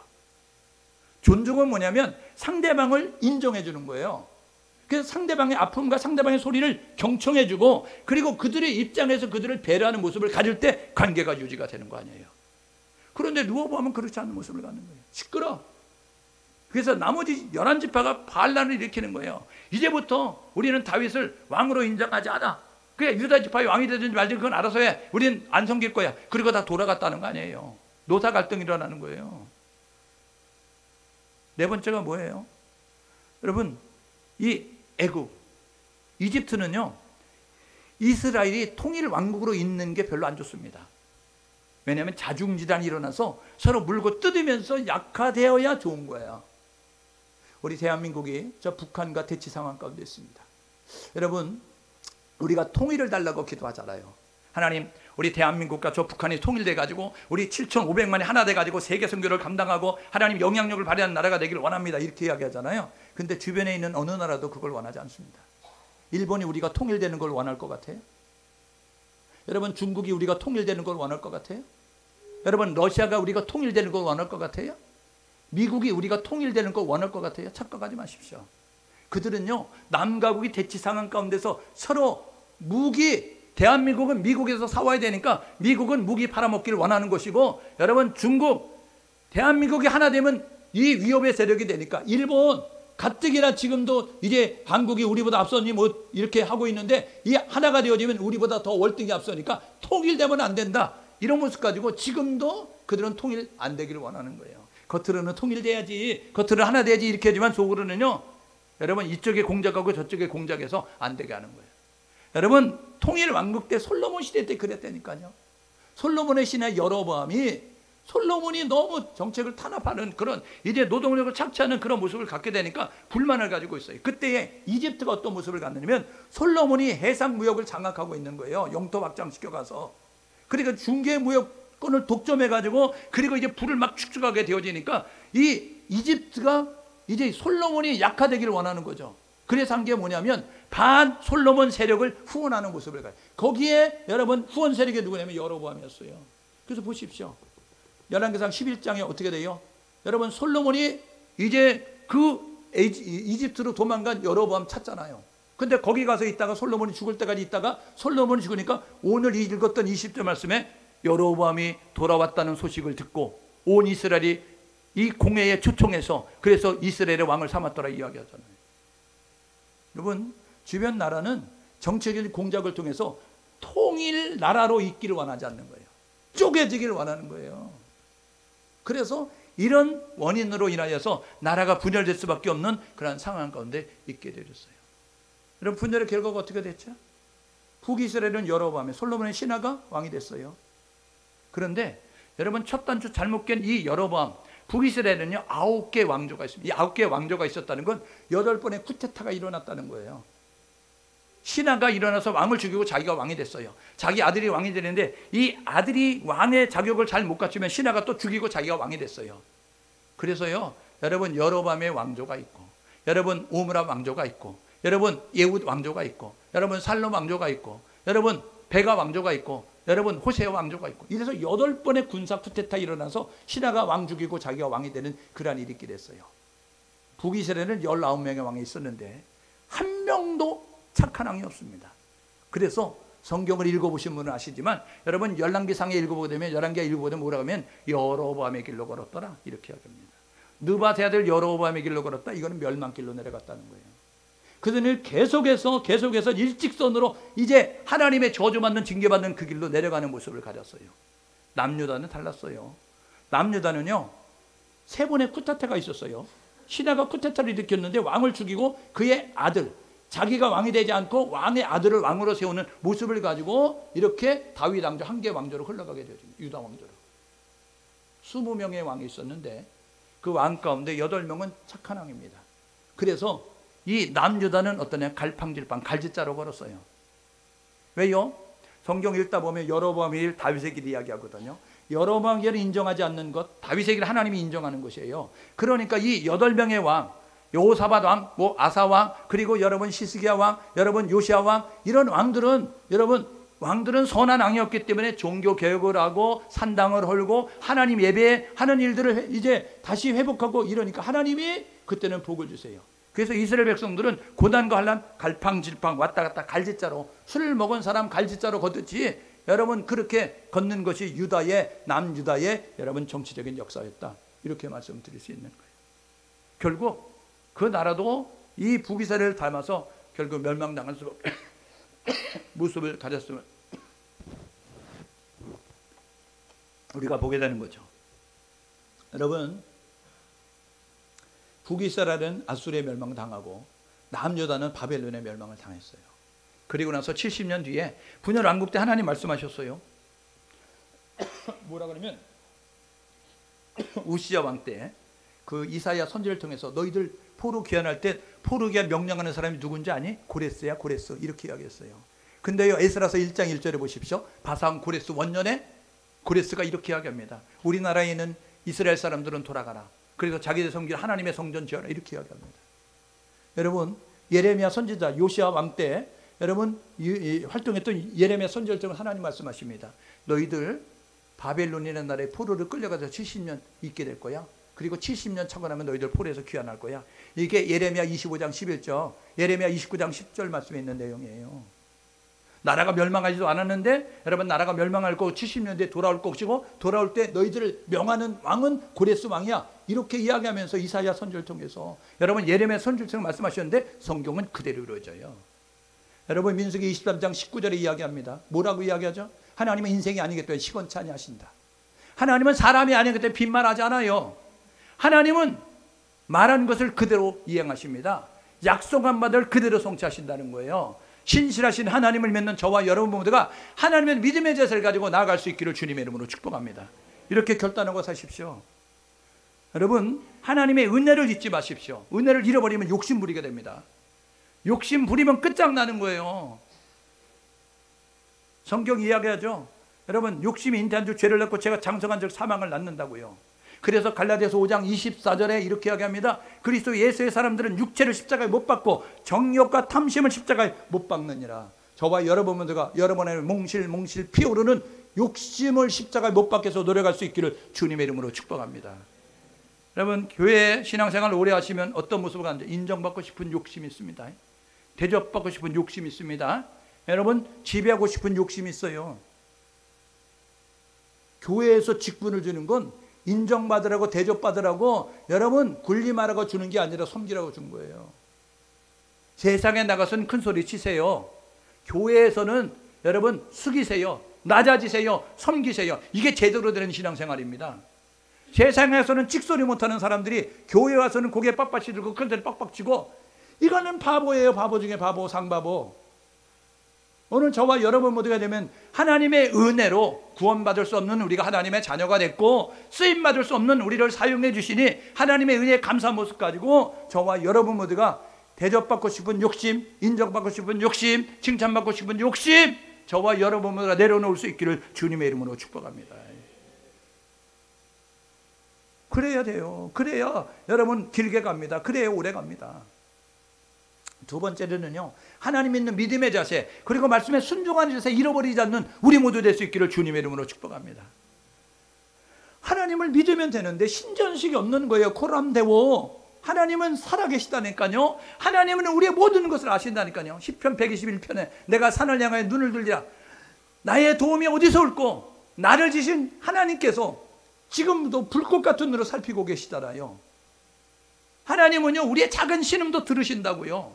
존중은 뭐냐면 상대방을 인정해 주는 거예요. 그래서 상대방의 아픔과 상대방의 소리를 경청해 주고, 그리고 그들의 입장에서 그들을 배려하는 모습을 가질 때 관계가 유지가 되는 거 아니에요. 그런데 르호보암은 그렇지 않은 모습을 갖는 거예요. 시끄러. 그래서 나머지 11지파가 반란을 일으키는 거예요. 이제부터 우리는 다윗을 왕으로 인정하지 않아. 그래 유다지파의 왕이 되든지 말든지 그건 알아서 해. 우리는 안 섬길 거야. 그리고 다 돌아갔다는 거 아니에요. 노사 갈등이 일어나는 거예요. 네 번째가 뭐예요? 여러분 이 애굽, 이집트는요 이스라엘이 통일 왕국으로 있는 게 별로 안 좋습니다. 왜냐하면 자중지단이 일어나서 서로 물고 뜯으면서 약화되어야 좋은 거예요. 우리 대한민국이 저 북한과 대치 상황 가운데 있습니다. 여러분 우리가 통일을 달라고 기도하잖아요. 하나님 우리 대한민국과 저 북한이 통일돼 가지고 우리 7,500만이 하나 돼 가지고 세계 선교를 감당하고 하나님 영향력을 발휘하는 나라가 되기를 원합니다, 이렇게 이야기하잖아요. 근데 주변에 있는 어느 나라도 그걸 원하지 않습니다. 일본이 우리가 통일되는 걸 원할 것 같아요? 여러분 중국이 우리가 통일되는 걸 원할 것 같아요? 여러분 러시아가 우리가 통일되는 걸 원할 것 같아요? 미국이 우리가 통일되는 걸 원할 것 같아요? 착각하지 마십시오. 그들은요 남과 북이 대치 상황 가운데서 서로 무기, 대한민국은 미국에서 사와야 되니까 미국은 무기 팔아먹기를 원하는 것이고, 여러분 중국, 대한민국이 하나 되면 이 위협의 세력이 되니까, 일본 가뜩이나 지금도 이제 한국이 우리보다 앞서니 뭐 이렇게 하고 있는데 이 하나가 되어지면 우리보다 더 월등히 앞서니까 통일되면 안 된다, 이런 모습 가지고 지금도 그들은 통일 안 되기를 원하는 거예요. 겉으로는 통일돼야지, 겉으로는 하나 돼야지 이렇게 하지만 속으로는요 여러분 이쪽에 공작하고 저쪽에 공작해서 안 되게 하는 거예요. 여러분 통일 왕국 때 솔로몬 시대 때 그랬다니까요. 솔로몬의 신하 여로보암이 솔로몬이 너무 정책을 탄압하는 그런 이제 노동력을 착취하는 그런 모습을 갖게 되니까 불만을 가지고 있어요. 그때에 이집트가 어떤 모습을 갖느냐면 솔로몬이 해상 무역을 장악하고 있는 거예요. 영토 확장시켜가서. 그러니까 중개 무역권을 독점해가지고 그리고 이제 불을 막 축적하게 되어지니까 이 이집트가 이제 솔로몬이 약화되기를 원하는 거죠. 그래서 한 게 뭐냐면 반 솔로몬 세력을 후원하는 모습을 가요. 거기에 여러분 후원 세력이 누구냐면 여로보암이었어요. 그래서 보십시오. 열왕기상 11장에 어떻게 돼요? 여러분 솔로몬이 이제 그 이집트로 도망간 여로보암 찾잖아요. 근데 거기 가서 있다가 솔로몬이 죽을 때까지 있다가 솔로몬이 죽으니까 오늘 읽었던 20절 말씀에 여로보암이 돌아왔다는 소식을 듣고 온 이스라엘이 이 공회에 초청해서 그래서 이스라엘의 왕을 삼았더라 이야기하잖아요. 여러분 주변 나라는 정치적인 공작을 통해서 통일 나라로 있기를 원하지 않는 거예요. 쪼개지기를 원하는 거예요. 그래서 이런 원인으로 인하여서 나라가 분열될 수밖에 없는 그런 상황 가운데 있게 되었어요. 여러분 분열의 결과가 어떻게 됐죠? 북이스라엘은 여로보암의 솔로몬의 신하가 왕이 됐어요. 그런데 여러분 첫 단추 잘못 깬 이 여로보암 북이스라엘은요 9개 왕조가 있습니다. 이 9개 왕조가 있었다는 건 8번의 쿠데타가 일어났다는 거예요. 신하가 일어나서 왕을 죽이고 자기가 왕이 됐어요. 자기 아들이 왕이 되는데 이 아들이 왕의 자격을 잘 못 갖추면 신하가 또 죽이고 자기가 왕이 됐어요. 그래서요 여러분 여로보암의 왕조가 있고 여러분 오므람 왕조가 있고 여러분 예훗 왕조가 있고 여러분 살롬 왕조가 있고 여러분 베가 왕조가 있고 여러분 호세아 왕조가 있고 이래서 8번의 군사 쿠데타 일어나서 신하가 왕 죽이고 자기가 왕이 되는 그러한 일이 있게 됐어요. 북이스라엘은 19명의 왕이 있었는데 한 명도 착한 왕이 없습니다. 그래서 성경을 읽어보신 분은 아시지만 여러분 열왕기상에 읽어보게 되면 열왕기가 읽어보게 되면 뭐라고 하면 여로보암의 길로 걸었더라 이렇게 이야기합니다. 느밧의 아들 여로보암의 길로 걸었다. 이거는 멸망길로 내려갔다는 거예요. 그들은 계속해서 일직선으로 이제 하나님의 저주받는 징계받는 그 길로 내려가는 모습을 가졌어요. 남유다는 달랐어요. 남유다는요 3번의 쿠데타가 있었어요. 신하가 쿠데타를 일으켰는데 왕을 죽이고 그의 아들 자기가 왕이 되지 않고 왕의 아들을 왕으로 세우는 모습을 가지고 이렇게 다윗 왕조 한 개 왕조로 흘러가게 되어집니다. 유다 왕조로 20명의 왕이 있었는데 그 왕 가운데 8명은 착한 왕입니다. 그래서 이 남유다는 어떠냐 갈팡질팡 갈짓자로 걸었어요. 왜요? 성경 읽다 보면 여로보암의 길 다윗의 길 이야기하거든요. 여로보암의 길을 인정하지 않는 것 다윗의 길을 하나님이 인정하는 것이에요. 그러니까 이 8명의 왕 여호사밧 왕, 아사 왕, 그리고 여러분 시스기야 왕, 여러분 요시야 왕 이런 왕들은 여러분 왕들은 선한 왕이었기 때문에 종교 개혁을 하고 산당을 헐고 하나님 예배하는 일들을 이제 다시 회복하고 이러니까 하나님이 그때는 복을 주세요. 그래서 이스라엘 백성들은 고난과 환난 갈팡질팡 왔다 갔다 갈짓자로 술을 먹은 사람 갈짓자로 걷듯이 여러분 그렇게 걷는 것이 유다의 남유다의 여러분 정치적인 역사였다. 이렇게 말씀드릴 수 있는 거예요. 결국 그 나라도 이 북이스라엘을 닮아서 결국 멸망당한 모습을 가졌음을 우리가 보게 되는 거죠. 여러분 북이스라엘은 아수르에 멸망당하고 남유다는 바벨론에 멸망을 당했어요. 그리고 나서 70년 뒤에 분열 왕국 때 하나님 말씀하셨어요. 뭐라 그러면 우시야 왕 때 그 이사야 선지를 통해서 너희들 포로 귀환할 때 포로 귀환 명령하는 사람이 누군지 아니? 고레스야 고레스 이렇게 이야기했어요. 근데요 에스라서 1장 1절에 보십시오. 바산 고레스 원년에 고레스가 이렇게 이야기합니다. 우리나라에 있는 이스라엘 사람들은 돌아가라. 그래서 자기들 섬길 하나님의 성전 지어라 이렇게 이야기합니다. 여러분 예레미야 선지자 요시야 왕 때 여러분 활동했던 예레미야 선지자를 통해 하나님 말씀하십니다. 너희들 바벨론이라는 나라에 포로를 끌려가서 70년 있게 될 거야. 그리고 70년 차고 나면 너희들 포로에서 귀환할 거야. 이게 예레미야 25장 11절 예레미야 29장 10절 말씀에 있는 내용이에요. 나라가 멸망하지도 않았는데 여러분 나라가 멸망할 거고 70년 뒤에 돌아올 것이고 돌아올 때 너희들을 명하는 왕은 고레스 왕이야. 이렇게 이야기하면서 이사야 선지를 통해서 여러분 예레미야 선지를 통해 말씀하셨는데 성경은 그대로 이루어져요. 여러분 민수기 23장 19절에 이야기합니다. 뭐라고 이야기하죠? 하나님은 인생이 아니기 때문에 시건찮이 하신다. 하나님은 사람이 아니기 때문에 빈말하지 않아요. 하나님은 말한 것을 그대로 이행하십니다. 약속한 바를 그대로 성취하신다는 거예요. 신실하신 하나님을 믿는 저와 여러분 모두가 하나님의 믿음의 제사를 가지고 나아갈 수 있기를 주님의 이름으로 축복합니다. 이렇게 결단하고 사십시오. 여러분, 하나님의 은혜를 잊지 마십시오. 은혜를 잃어버리면 욕심 부리게 됩니다. 욕심 부리면 끝장나는 거예요. 성경 이야기하죠. 여러분, 욕심이 잉태한 줄 죄를 낳고 제가 장성한 줄 사망을 낳는다고요. 그래서 갈라디아서 5장 24절에 이렇게 이야기합니다. 그리스도 예수의 사람들은 육체를 십자가에 못 박고 정욕과 탐심을 십자가에 못 박느니라. 저와 여러분 모두가 여러분의 몽실몽실 피오르는 욕심을 십자가에 못 박혀서 노력할 수 있기를 주님의 이름으로 축복합니다. 여러분, 교회 신앙생활을 오래 하시면 어떤 모습을 가는지 인정받고 싶은 욕심이 있습니다. 대접받고 싶은 욕심이 있습니다. 여러분, 지배하고 싶은 욕심이 있어요. 교회에서 직분을 주는 건 인정받으라고 대접받으라고 여러분 군림하라고 주는 게 아니라 섬기라고 준 거예요. 세상에 나가서는 큰 소리 치세요. 교회에서는 여러분 숙이세요. 낮아지세요. 섬기세요. 이게 제대로 되는 신앙생활입니다. 세상에서는 찍소리 못하는 사람들이 교회 와서는 고개 빳빳이 들고 큰 소리 빡빡 치고, 이거는 바보예요. 바보 중에 바보, 상바보. 오늘 저와 여러분 모두가 되면 하나님의 은혜로 구원받을 수 없는 우리가 하나님의 자녀가 됐고, 쓰임받을 수 없는 우리를 사용해 주시니 하나님의 은혜의 감사한 모습 가지고 저와 여러분 모두가 대접받고 싶은 욕심, 인정받고 싶은 욕심, 칭찬받고 싶은 욕심, 저와 여러분 모두가 내려놓을 수 있기를 주님의 이름으로 축복합니다. 그래야 돼요. 그래야 여러분 길게 갑니다. 그래야 오래 갑니다. 두 번째로는요, 하나님 믿는 믿음의 자세, 그리고 말씀에 순종하는 자세 잃어버리지 않는 우리 모두 될 수 있기를 주님의 이름으로 축복합니다. 하나님을 믿으면 되는데 신전식이 없는 거예요. 코람데오. 하나님은 살아계시다니까요. 하나님은 우리의 모든 것을 아신다니까요. 시편 121편에 내가 산을 향하여 눈을 들리라. 나의 도움이 어디서 올꼬? 나를 지신 하나님께서 지금도 불꽃 같은 눈으로 살피고 계시잖아요. 하나님은요, 우리의 작은 신음도 들으신다고요.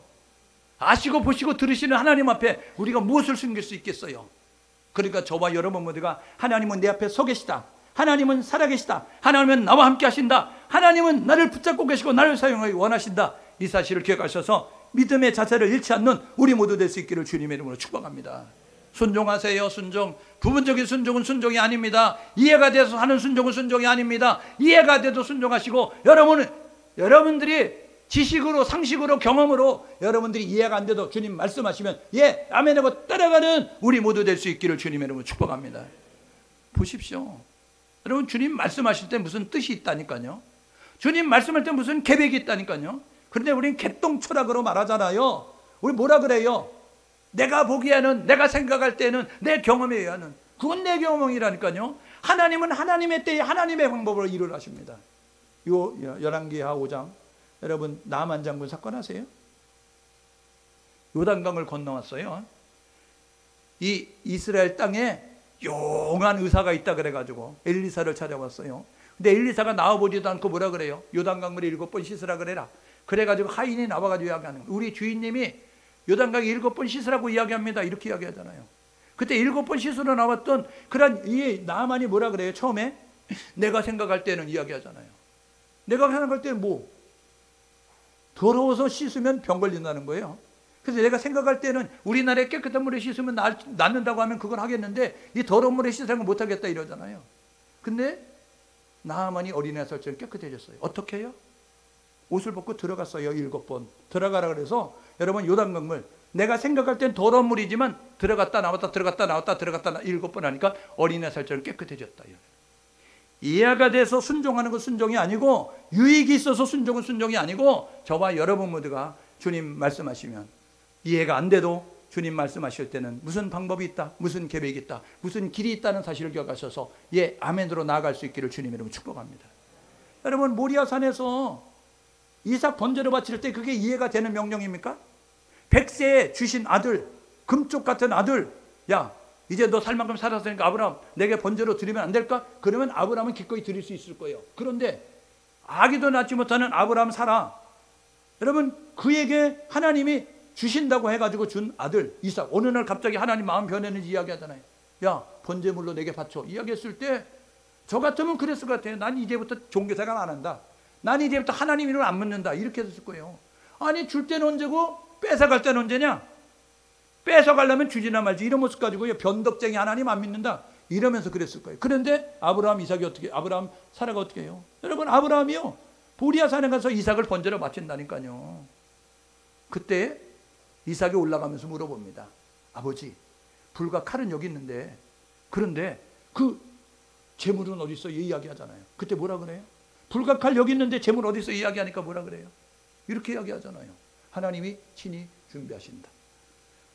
아시고 보시고 들으시는 하나님 앞에 우리가 무엇을 숨길 수 있겠어요? 그러니까 저와 여러분 모두가 하나님은 내 앞에 서 계시다. 하나님은 살아계시다. 하나님은 나와 함께 하신다. 하나님은 나를 붙잡고 계시고 나를 사용하기 원하신다. 이 사실을 기억하셔서 믿음의 자세를 잃지 않는 우리 모두 될 수 있기를 주님의 이름으로 축복합니다. 순종하세요. 순종. 부분적인 순종은 순종이 아닙니다. 이해가 돼서 하는 순종은 순종이 아닙니다. 이해가 돼도 순종하시고, 여러분들이 지식으로, 상식으로, 경험으로 여러분들이 이해가 안 돼도 주님 말씀하시면 예, 아멘 하고 따라가는 우리 모두 될 수 있기를 주님의 이름으로 축복합니다. 보십시오. 여러분, 주님 말씀하실 때 무슨 뜻이 있다니까요. 주님 말씀할 때 무슨 계획이 있다니까요. 그런데 우리는 개똥철학으로 말하잖아요. 우리 뭐라 그래요? 내가 보기에는, 내가 생각할 때는, 내 경험에 의하는. 그건 내 경험이라니까요. 하나님은 하나님의 때에 하나님의 방법으로 일을 하십니다. 요 열왕기하 5장, 여러분 나만 장군 사건 아세요? 요단강을 건너왔어요. 이 이스라엘 땅에 용한 의사가 있다 그래가지고 엘리사를 찾아왔어요. 근데 엘리사가 나와보지도 않고 뭐라 그래요? 요단강물에 7번 씻으라 그래라. 그래가지고 하인이 나와가지고 이야기하는 거예요. 우리 주인님이 요단강에 7번 씻으라고 이야기합니다. 이렇게 이야기하잖아요. 그때 7번 씻으러 나왔던 그런 이 나만이 뭐라 그래요? 처음에 내가 생각할 때는 이야기하잖아요. 내가 생각할 때는 뭐 더러워서 씻으면 병 걸린다는 거예요. 그래서 내가 생각할 때는 우리나라에 깨끗한 물에 씻으면 낫는다고 하면 그건 하겠는데 이 더러운 물에 씻으면 못하겠다 이러잖아요. 근데 나만이 어린애살처럼 깨끗해졌어요. 어떻게 해요? 옷을 벗고 들어갔어요. 7번 들어가라 그래서 여러분 요단강물, 내가 생각할 땐 더러운 물이지만 들어갔다 나왔다 들어갔다 나왔다 들어갔다 7번 하니까 어린애살처럼 깨끗해졌다. 이해가 돼서 순종하는 건 순종이 아니고, 유익이 있어서 순종은 순종이 아니고, 저와 여러분 모두가 주님 말씀하시면 이해가 안 돼도 주님 말씀하실 때는 무슨 방법이 있다, 무슨 계획이 있다, 무슨 길이 있다는 사실을 기억하셔서 예, 아멘으로 나아갈 수 있기를 주님 이름으로 축복합니다. 여러분, 모리아산에서 이삭 번제를 바칠 때 그게 이해가 되는 명령입니까? 100세에 주신 아들, 금쪽 같은 아들, 야 이제 너 살 만큼 살았으니까 아브라함 내게 번제로 드리면 안 될까? 그러면 아브라함은 기꺼이 드릴 수 있을 거예요. 그런데 아기도 낳지 못하는 아브라함 사라, 여러분 그에게 하나님이 주신다고 해가지고 준 아들 이삭, 어느 날 갑자기 하나님 마음 변했는지 이야기하잖아요. 야 번제물로 내게 바쳐 이야기했을 때 저 같으면 그랬을 것 같아요. 난 이제부터 종교생활 안 한다. 난 이제부터 하나님 이름을 안 묻는다. 이렇게 했을 거예요. 아니 줄 때는 언제고 뺏어갈 때는 언제냐? 뺏어가려면 주지나 말지. 이런 모습 가지고 변덕쟁이 하나님 안 믿는다. 이러면서 그랬을 거예요. 그런데 아브라함, 이삭이 어떻게, 아브라함, 사라가 어떻게 해요? 여러분, 아브라함이요, 보리아 산에 가서 이삭을 번제로 바친다니까요. 그때 이삭이 올라가면서 물어봅니다. 아버지, 불과 칼은 여기 있는데, 그런데 그 재물은 어디 있어? 이야기하잖아요. 그때 뭐라 그래요? 불과 칼 여기 있는데 재물 어디 있어? 이야기하니까 뭐라 그래요? 이렇게 이야기하잖아요. 하나님이 친히 준비하신다.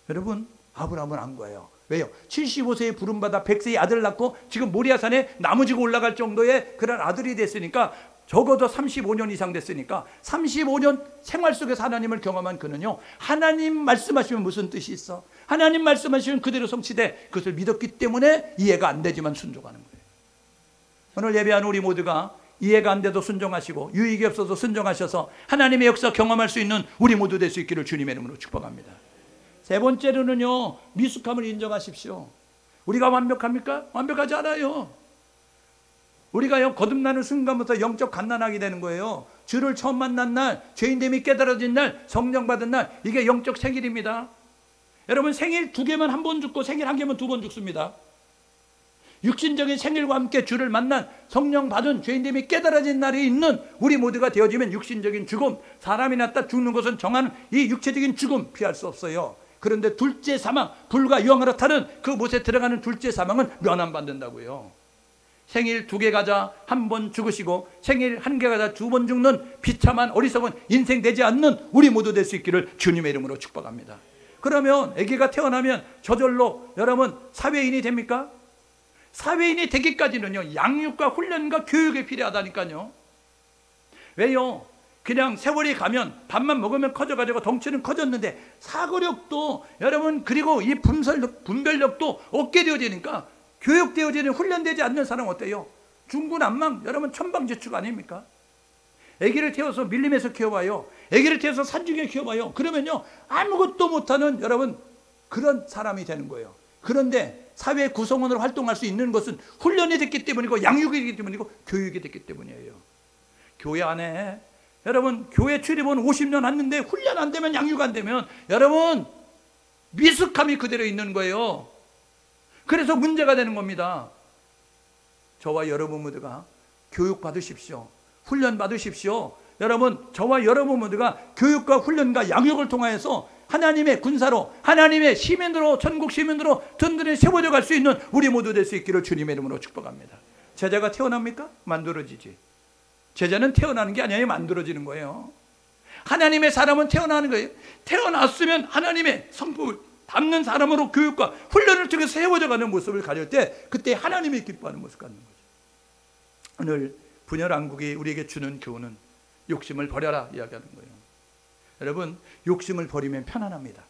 여러분, 아브라함은 안 거예요. 왜요? 75세에 부름받아 100세의 아들 낳고 지금 모리아산에 나무지고 올라갈 정도의 그런 아들이 됐으니까, 적어도 35년 이상 됐으니까 35년 생활 속에서 하나님을 경험한 그는요, 하나님 말씀하시면 무슨 뜻이 있어? 하나님 말씀하시면 그대로 성취돼. 그것을 믿었기 때문에 이해가 안 되지만 순종하는 거예요. 오늘 예배하는 우리 모두가 이해가 안 돼도 순종하시고 유익이 없어도 순종하셔서 하나님의 역사 경험할 수 있는 우리 모두 될 수 있기를 주님의 이름으로 축복합니다. 세 번째로는요, 미숙함을 인정하십시오. 우리가 완벽합니까? 완벽하지 않아요. 우리가요, 거듭나는 순간부터 영적 갓난아기 되는 거예요. 주를 처음 만난 날, 죄인됨이 깨달아진 날, 성령 받은 날, 이게 영적 생일입니다. 여러분, 생일 2개만 한 번 죽고 생일 1개만 2번 죽습니다. 육신적인 생일과 함께 주를 만난, 성령 받은, 죄인됨이 깨달아진 날이 있는 우리 모두가 되어지면 육신적인 죽음, 사람이 낳다 죽는 것은 정하는 이 육체적인 죽음 피할 수 없어요. 그런데 둘째 사망, 불과 영으로 타는 그 못에 들어가는 둘째 사망은 면함받는다고요. 생일 2개 가자 1번 죽으시고 생일 1개 가자 2번 죽는 비참한 어리석은 인생 되지 않는 우리 모두 될 수 있기를 주님의 이름으로 축복합니다. 그러면 아기가 태어나면 저절로 여러분 사회인이 됩니까? 사회인이 되기까지는요, 양육과 훈련과 교육이 필요하다니까요. 왜요? 그냥 세월이 가면 밥만 먹으면 커져가지고 덩치는 커졌는데 사고력도 여러분, 그리고 이 분별력도 없게 되어지니까, 교육되어지는, 훈련되지 않는 사람 어때요? 중구난방, 여러분 천방지축 아닙니까? 아기를 태워서 밀림에서 키워봐요. 아기를 태워서 산중에 키워봐요. 그러면요, 아무것도 못하는 여러분 그런 사람이 되는 거예요. 그런데 사회 구성원으로 활동할 수 있는 것은 훈련이 됐기 때문이고 양육이 됐기 때문이고 교육이 됐기 때문이에요. 교회 안에 여러분, 교회 출입은 50년 했는데 훈련 안 되면, 양육 안 되면 여러분 미숙함이 그대로 있는 거예요. 그래서 문제가 되는 겁니다. 저와 여러분 모두가 교육 받으십시오. 훈련 받으십시오. 여러분, 저와 여러분 모두가 교육과 훈련과 양육을 통하여서 하나님의 군사로, 하나님의 시민으로, 전국 시민으로 든든히 세워져 갈 수 있는 우리 모두 될 수 있기를 주님의 이름으로 축복합니다. 제자가 태어납니까? 만들어지지. 제자는 태어나는 게 아니에요. 만들어지는 거예요. 하나님의 사람은 태어나는 거예요. 태어났으면 하나님의 성품을 담는 사람으로 교육과 훈련을 통해서 세워져 가는 모습을 가질 때, 그때 하나님이 기뻐하는 모습을 갖는 거죠. 오늘 분열왕국이 우리에게 주는 교훈은 욕심을 버려라 이야기하는 거예요. 여러분, 욕심을 버리면 편안합니다.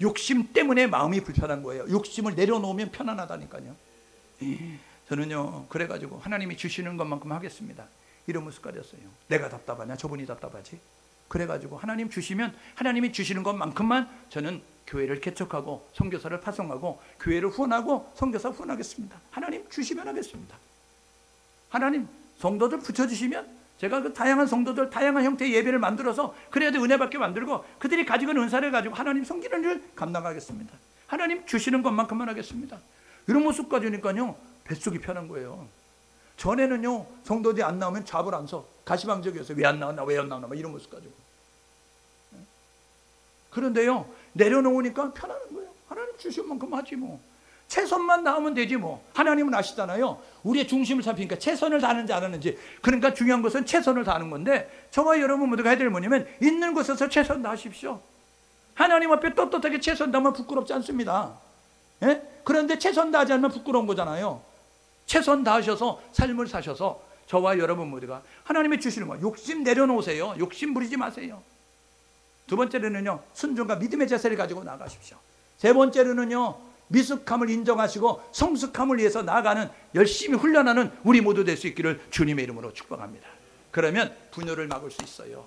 욕심 때문에 마음이 불편한 거예요. 욕심을 내려놓으면 편안하다니까요. 저는요, 그래가지고 하나님이 주시는 것만큼 하겠습니다, 이런 모습 가졌어요. 내가 답답하냐? 저분이 답답하지? 그래가지고 하나님 주시면 하나님이 주시는 것만큼만 저는 교회를 개척하고 선교사를 파송하고 교회를 후원하고 선교사 후원하겠습니다. 하나님 주시면 하겠습니다. 하나님 성도들 붙여주시면 제가 그 다양한 성도들, 다양한 형태의 예배를 만들어서 그래야지 은혜받게 만들고 그들이 가지고 있는 은사를 가지고 하나님 섬기는 일을 감당하겠습니다. 하나님 주시는 것만큼만 하겠습니다. 이런 모습 가지니까요, 뱃속이 편한 거예요. 전에는요, 성도들이 안 나오면 잡을 안 서. 가시방적이었어요. 왜 안 나왔나, 왜 안 나왔나, 이런 모습 가지고. 그런데요, 내려놓으니까 편안한 거예요. 하나님 주신 만큼 하지 뭐. 최선만 다하면 되지 뭐. 하나님은 아시잖아요. 우리의 중심을 잡히니까 최선을 다하는지 안 하는지. 그러니까 중요한 것은 최선을 다하는 건데, 저와 여러분 모두가 해야 될 뭐냐면 있는 곳에서 최선 다하십시오. 하나님 앞에 떳떳하게 최선 다하면 부끄럽지 않습니다. 예? 그런데 최선 다하지 않으면 부끄러운 거잖아요. 최선 다하셔서 삶을 사셔서 저와 여러분 모두가 하나님이 주시는 거, 욕심 내려놓으세요. 욕심 부리지 마세요. 두 번째로는요, 순종과 믿음의 자세를 가지고 나가십시오. 세 번째로는요, 미숙함을 인정하시고 성숙함을 위해서 나아가는, 열심히 훈련하는 우리 모두 될 수 있기를 주님의 이름으로 축복합니다. 그러면 분열을 막을 수 있어요.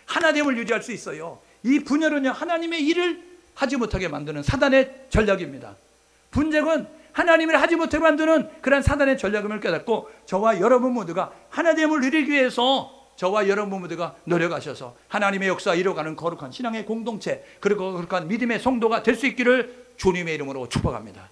하나됨을 유지할 수 있어요. 이 분열은요, 하나님의 일을 하지 못하게 만드는 사단의 전략입니다. 분쟁은 하나님을 하지 못하게 만드는 그런 사단의 전략임을 깨닫고 저와 여러분 모두가 하나됨을 누리기 위해서 저와 여러분 모두가 노력하셔서 하나님의 역사 이뤄가는 거룩한 신앙의 공동체, 그리고 거룩한 믿음의 성도가 될 수 있기를 주님의 이름으로 축복합니다.